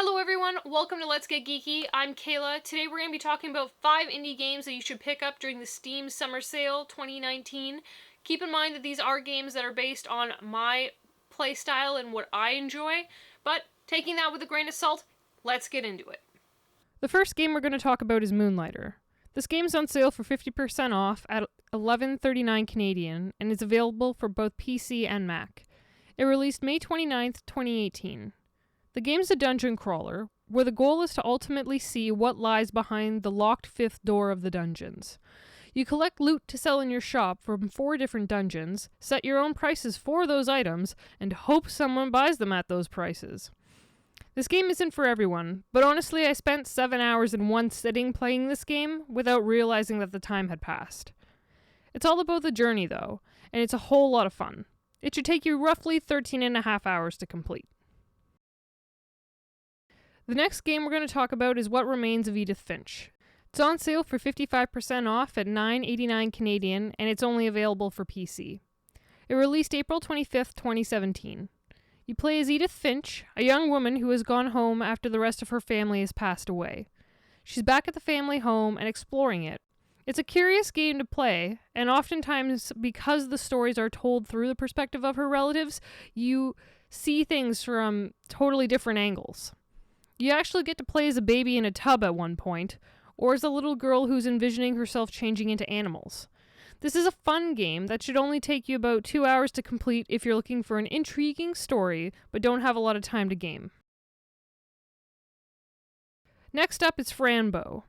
Hello everyone, welcome to Let's Get Geeky. I'm Kayla. Today we're going to be talking about 5 indie games that you should pick up during the Steam Summer Sale 2019. Keep in mind that these are games that are based on my playstyle and what I enjoy, but taking that with a grain of salt, let's get into it. The first game we're going to talk about is Moonlighter. This game's on sale for 50% off at $11.39 Canadian and is available for both PC and Mac. It released May 29th, 2018. The game's a dungeon crawler, where the goal is to ultimately see what lies behind the locked fifth door of the dungeons. You collect loot to sell in your shop from 4 different dungeons, set your own prices for those items, and hope someone buys them at those prices. This game isn't for everyone, but honestly I spent 7 hours in one sitting playing this game without realizing that the time had passed. It's all about the journey though, and it's a whole lot of fun. It should take you roughly 13.5 hours to complete. The next game we're going to talk about is What Remains of Edith Finch. It's on sale for 55% off at $9.89 Canadian, and it's only available for PC. It released April 25th, 2017. You play as Edith Finch, a young woman who has gone home after the rest of her family has passed away. She's back at the family home and exploring it. It's a curious game to play, and oftentimes, because the stories are told through the perspective of her relatives, you see things from totally different angles. You actually get to play as a baby in a tub at one point, or as a little girl who's envisioning herself changing into animals. This is a fun game that should only take you about 2 hours to complete if you're looking for an intriguing story, but don't have a lot of time to game. Next up is Fran Bow.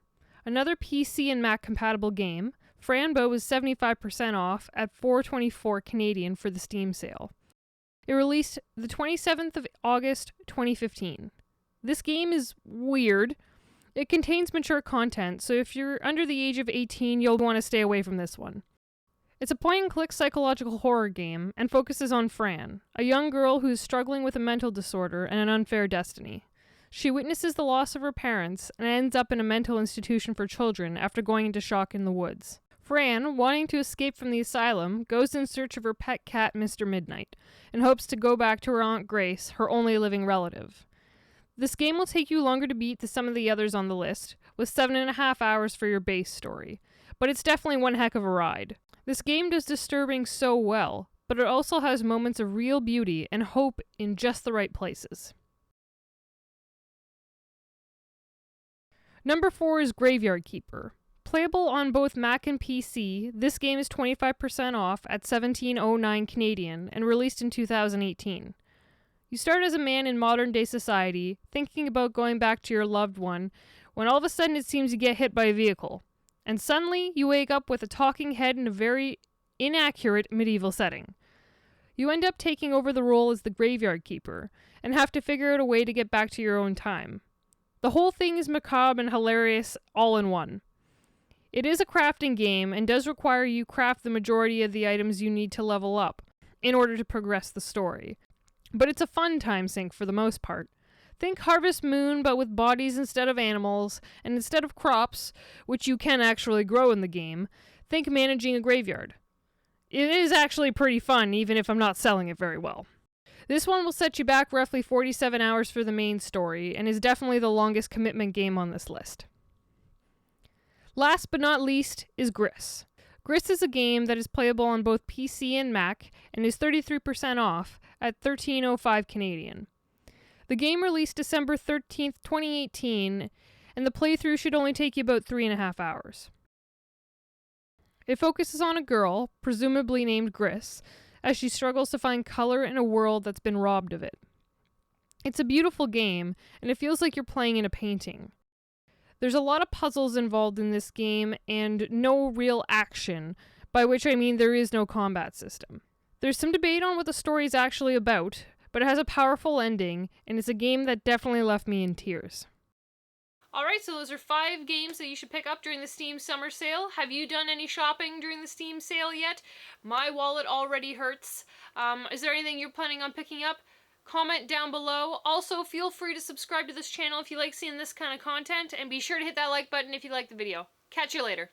Another PC and Mac compatible game. Fran Bow is 75% off at $4.24 Canadian for the Steam sale. It released the 27th of August 2015. This game is weird. It contains mature content, so if you're under the age of 18, you'll want to stay away from this one. It's a point-and-click psychological horror game and focuses on Fran, a young girl who's struggling with a mental disorder and an unfair destiny. She witnesses the loss of her parents and ends up in a mental institution for children after going into shock in the woods. Fran, wanting to escape from the asylum, goes in search of her pet cat, Mr. Midnight, and hopes to go back to her Aunt Grace, her only living relative. This game will take you longer to beat than some of the others on the list, with 7.5 hours for your base story, but it's definitely one heck of a ride. This game does disturbing so well, but it also has moments of real beauty and hope in just the right places. Number 4 is Graveyard Keeper. Playable on both Mac and PC, this game is 25% off at $17.09 Canadian and released in 2018. You start as a man in modern-day society, thinking about going back to your loved one, when all of a sudden it seems you get hit by a vehicle. And suddenly, you wake up with a talking head in a very inaccurate medieval setting. You end up taking over the role as the Graveyard Keeper, and have to figure out a way to get back to your own time. The whole thing is macabre and hilarious all in one. It is a crafting game, and does require you craft the majority of the items you need to level up, in order to progress the story. But it's a fun time sink for the most part. Think Harvest Moon, but with bodies instead of animals, and instead of crops, which you can actually grow in the game, think managing a graveyard. It is actually pretty fun, even if I'm not selling it very well. This one will set you back roughly 47 hours for the main story, and is definitely the longest commitment game on this list. Last but not least is Gris. Gris is a game that is playable on both PC and Mac, and is 33% off at $13.05 Canadian. The game released December 13th, 2018, and the playthrough should only take you about 3.5 hours. It focuses on a girl, presumably named Gris, as she struggles to find color in a world that's been robbed of it. It's a beautiful game, and it feels like you're playing in a painting. There's a lot of puzzles involved in this game, and no real action, by which I mean there is no combat system. There's some debate on what the story is actually about, but it has a powerful ending, and it's a game that definitely left me in tears. Alright, so those are 5 games that you should pick up during the Steam Summer Sale. Have you done any shopping during the Steam Sale yet? My wallet already hurts. Is there anything you're planning on picking up? Comment down below. Also, feel free to subscribe to this channel if you like seeing this kind of content, and be sure to hit that like button if you like the video. Catch you later.